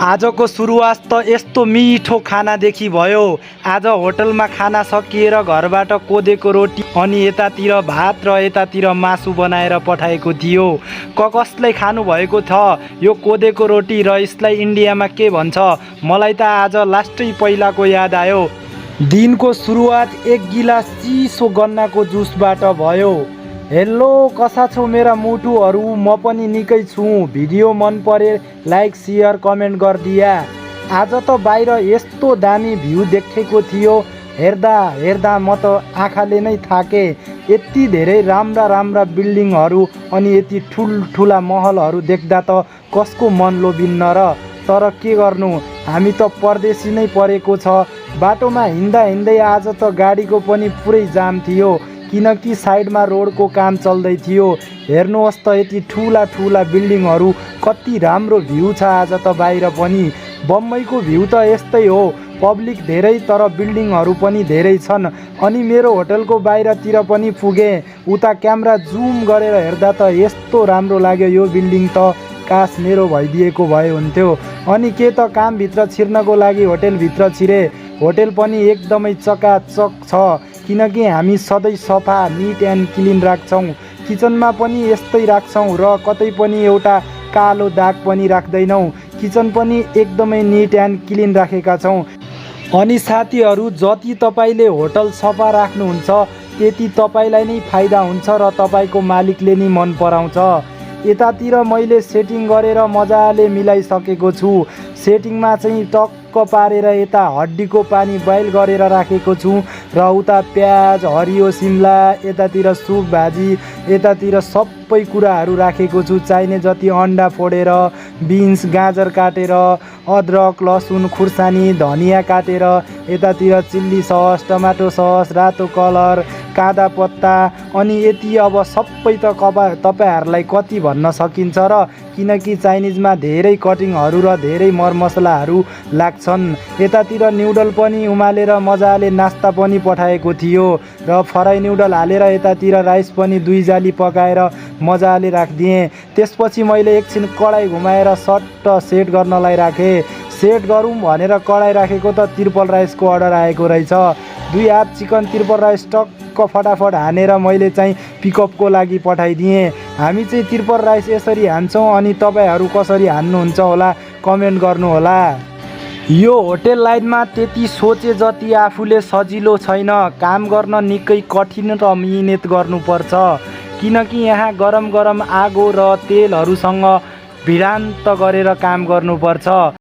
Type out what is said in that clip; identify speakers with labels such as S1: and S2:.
S1: आजको सुरुवात त यस्तो मिठो खानादेखि भयो। आज होटलमा खाना सकिएर घरबाट कोदेको रोटी अनि यतातिर भात र यतातिर मासु बनाएर पठाएको थियो। कसले खानुभएको छ यो कोदेको रोटी र यसलाई इन्डियामा के भन्छ? मलाई त आज लास्टै पहिलाको याद आयो। दिनको सुरुवात एक गिलास चिसो गन्नाको जुसबाट भयो। हेलो, कसा छौ मेरा मुटुहरू? म पनि निकै छु। भिडियो मन परे लाइक सेयर कमेन्ट गरिदिया। आज त बाहिर यस्तो दामी भ्यू देखेको थियो, हेर्दा हेर्दा म त आँखाले नै थाके। यति धेरै राम्रा राम्रा बिल्डिङहरू अनि यति ठुल्ठुला महलहरू देख्दा त कसको मन लोभिन्न र। तर के गर्नु, हामी त परदेशी नै परेको छ। बाटोमा हिँड्दा हिँड्दै आज त गाडीको पनि पुरै जाम थियो, किनकि साइडमा रोडको काम चल्दै थियो। हेर्नुहोस् त यति ठुला ठुला बिल्डिङहरू, कति राम्रो भ्यू छ आज त बाहिर पनि। बम्बईको भ्यू त यस्तै हो, पब्लिक धेरै तर बिल्डिङहरू पनि धेरै छन्। अनि मेरो होटलको बाहिरतिर पनि पुगेँ। उता क्यामेरा जुम गरेर हेर्दा त यस्तो राम्रो लाग्यो यो बिल्डिङ त, काश मेरो भइदिएको भए हुन्थ्यो। अनि के त कामभित्र छिर्नको लागि होटेलभित्र छिरे। होटेल पनि एकदमै चकाचक छ, किनकि हामी सधैँ सफा निट एन्ड क्लिन राख्छौँ। किचनमा पनि यस्तै राख्छौँ र कतै पनि एउटा कालो दाग पनि राख्दैनौँ। किचन पनि एकदमै निट एन्ड क्लिन राखेका छौँ। अनि साथीहरू, जति तपाईँले होटल सफा राख्नुहुन्छ त्यति तपाईँलाई नै फाइदा हुन्छ र तपाईँको मालिकले नि मन पराउँछ। यतातिर मैले सेटिङ गरेर मजाले मिलाइसकेको छु। सेटिङमा चाहिँ टक्क पारेर यता हड्डीको पानी बोइल गरेर राखेको छु र उता प्याज, हरियो सिमला, यतातिर सुप भाजी, यतातिर सबै कुराहरू राखेको छु। चाहिने जति अन्डा फोडेर, बिन्स गाजर काटेर, अदरक लसुन खुर्सानी धनियाँ काटेर, यतातिर चिल्ली सस, टमाटो सस, रातो कलर, कादा पत्ता। अनि यति अब सबै त तपाईँहरूलाई कति भन्न सकिन्छ र, किनकि चाइनिजमा धेरै कटिङहरू र धेरै मरमसलाहरू लाग्छन्। यतातिर न्युडल पनि उमालेर मजाले नास्ता पनि पठाएको थियो र फ्राई न्युडल हालेर यतातिर राइस पनि 2 जाली पकाएर मजाले राखिदिएँ। त्यसपछि मैले एकछिन कडाई घुमाएर सट्ट सेट गर्नलाई राखेँ। सेट गरौँ भनेर कडाई राखेको त त्रिपल राइसको अर्डर आएको रहेछ। 2 हाफ चिकन त्रिपल राइस टक्क फटाफट हानेर मैले चाहिँ पिकअपको लागि पठाइदिएँ। हामी चाहिँ त्रिपल राइस यसरी हान्छौँ, अनि तपाईँहरू कसरी हान्नुहुन्छ होला कमेन्ट गर्नुहोला। यो होटेल लाइनमा त्यति सोचे जति आफूले सजिलो छैन। काम गर्न निकै कठिन र मिहिनेत गर्नुपर्छ, किनकि यहाँ गरम गरम आगो र तेलहरूसँग भिडान्त गरेर काम गर्नुपर्छ।